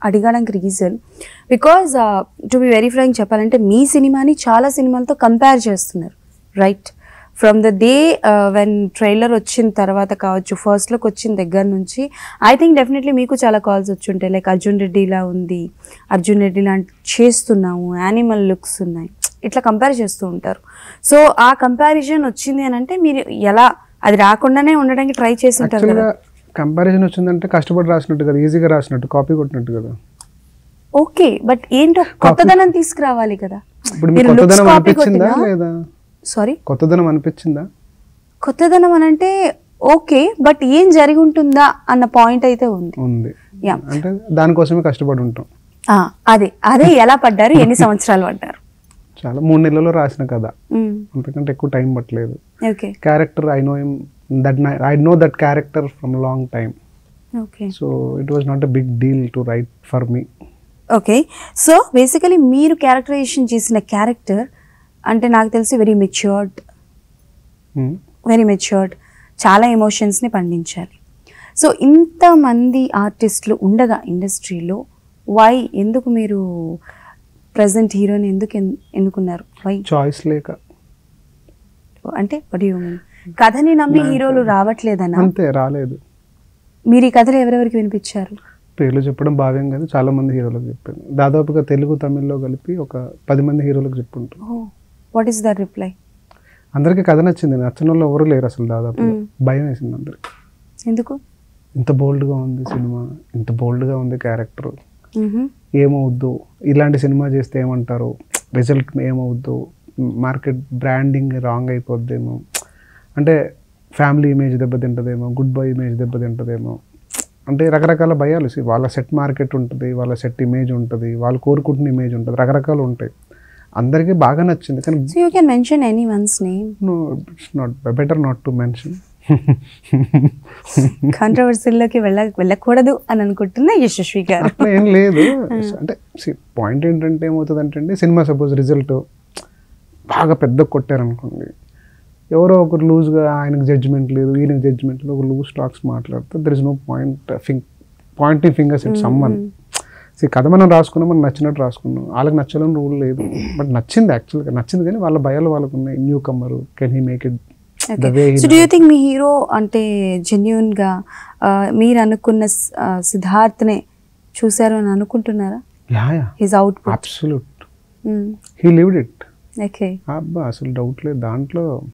అడగడానికి reason because to be very frank చెప్పాలంటే మీ సినిమాని చాలా సినిమాలతో కంపేర్ చేస్తున్నారు, right? From the day when trailer వచ్చిన తర్వాత కావచ్చు, ఫస్ట్ లుక్ వచ్చిన దగ్గర నుంచి ఐ థింక్ డెఫినెట్లీ మీకు చాలా కాల్స్ వచ్చి ఉంటాయి, లైక్ అర్జున్ రెడ్డిలా ఉంది, అర్జున్ రెడ్డి లాంటి చేస్తున్నాము, యానిమల్ లుక్స్ ఉన్నాయి, ఇట్లా కంపేర్ చేస్తూ ఉంటారు. సో ఆ కంపారిజన్ వచ్చింది అని అంటే మీరు ఎలా అది రాకుండానే ఉండడానికి ట్రై చేసి ఉంటారు కదా? కంపారిజన్ వచ్చిందంటే కష్టపడి రాసినట్టు కదా, ఈజీగా రాసినట్టు, కాపీ కొట్టినట్టు కదా. ఓకే, బట్ ఏంటో కొత్తదనం తీసుకురావాలి కదా. ఇప్పుడు మీకు కొత్తదనం అనిపించిందా లేదా? సారీ, కొత్తదనం అనిపించిందా? కొత్తదనం అని అంటే ఓకే, బట్ ఏం జరిగి ఉంటుందా అన్న పాయింట్ అయితే ఉంది. అంటే దానికోసమే కష్టపడి ఉంటాం. అదే ఎలా పడ్డారు, ఎన్ని సంవత్సరాలు పడ్డారు? చాలా 3 నెలల్లో రాసిన కదా, అంతకంటే ఎక్కువ టైం పట్టలేదు. Character I know that character from a long time. Okay. So it was not a big deal to write for me. Okay. So basically మీరు క్యారెక్టరైజేషన్ చేసిన క్యారెక్టర్ అంటే నాకు తెలిసి వెరీ మెచ్యూర్డ్, చాలా ఎమోషన్స్ని పండించాలి. సో ఇంతమంది ఆర్టిస్టులు ఉండగా ఇండస్ట్రీలో ఎందుకు మీరు ప్రజెంట్ హీరోని ఎందుకు ఎన్నుకున్నారు? చాయిస్ లేక. అంటే what do you mean? కథని నమ్మి హీరోలు రావట్లేదన్నా? అంతే, రాలేదు. మీరు ఈ కథలు ఎవరెవరికి వినిపించారు? పేర్లు చెప్పడం భావ్యం కాదు, చాలా మంది హీరోలకు చెప్పాను. దాదాపుగా తెలుగు తమిళ్లో కలిపి ఒక 10 మంది హీరోలకు చెప్పుంటారు. What is the reply? అందరికీ కథ నచ్చింది, నచ్చిన వాళ్ళు ఎవరు లేరు అసలు. దాదాపు భయం వేసింది అందరికి. ఎందుకు? ఇంత బోల్డ్గా ఉంది సినిమా, ఇంత బోల్డ్గా ఉంది క్యారెక్టర్, ఏమవుద్దు, ఇలాంటి సినిమా చేస్తే ఏమంటారు, రిజల్ట్ ఏమవుద్దు, మార్కెట్ బ్రాండింగ్ రాంగ్ అయిపోద్దేమో, అంటే ఫ్యామిలీ ఇమేజ్ దెబ్బతింటదేమో, గుడ్ బాయ్ ఇమేజ్ దెబ్బతింటదేమో, అంటే రకరకాల భయాలు. వాళ్ళ సెట్ మార్కెట్ ఉంటుంది, వాళ్ళ సెట్ ఇమేజ్ ఉంటుంది, వాళ్ళు కోరుకుంటున్న ఇమేజ్ ఉంటుంది, రకరకాలు ఉంటాయి. అందరికీ బాగా నచ్చింది. కానీ you can mention anyone's name. No, it's not better not to mention. కాంట్రవర్సీలోకి వెళ్ళకూడదు అని అనుకుంటున్నా యశస్వి గారు. అట్లా ఏం లేదు. అంటే పాయింట్ ఏంటంటే ఏమవుతుంది అంటే, సినిమా సపోజ్ రిజల్ట్ బాగా పెద్ద కొట్టారనుకోండి, ఎవరో ఒకరు లూజ్గా, ఆయనకు జడ్జ్మెంట్ లేదు, ఈయనకు జడ్జ్మెంట్ లేదు, ఒక లూజ్ టాక్స్ మాట్లాడితే there is no pointing fingers it summon. కథ మనం రాసుకున్నాం, మనం నచ్చినట్టు రాసుకున్నాం, వాళ్ళకి నచ్చాలని రూల్ లేదు. బట్ నచ్చింది, యాక్చువల్గా నచ్చింది, కానీ వాళ్ళ భయాలు వాళ్ళకు ఉన్నాయి. Newcomer, can he make it the way. So do you think మీ హీరో అంటే జెన్యూన్గా మీరు అనుకున్న సిద్ధార్థ్నే చూశారు అని అనుకుంటున్నారా? His output absolute, he lived it. Okay, అబ్బా అసలు డౌట్ లేదు దాంట్లో.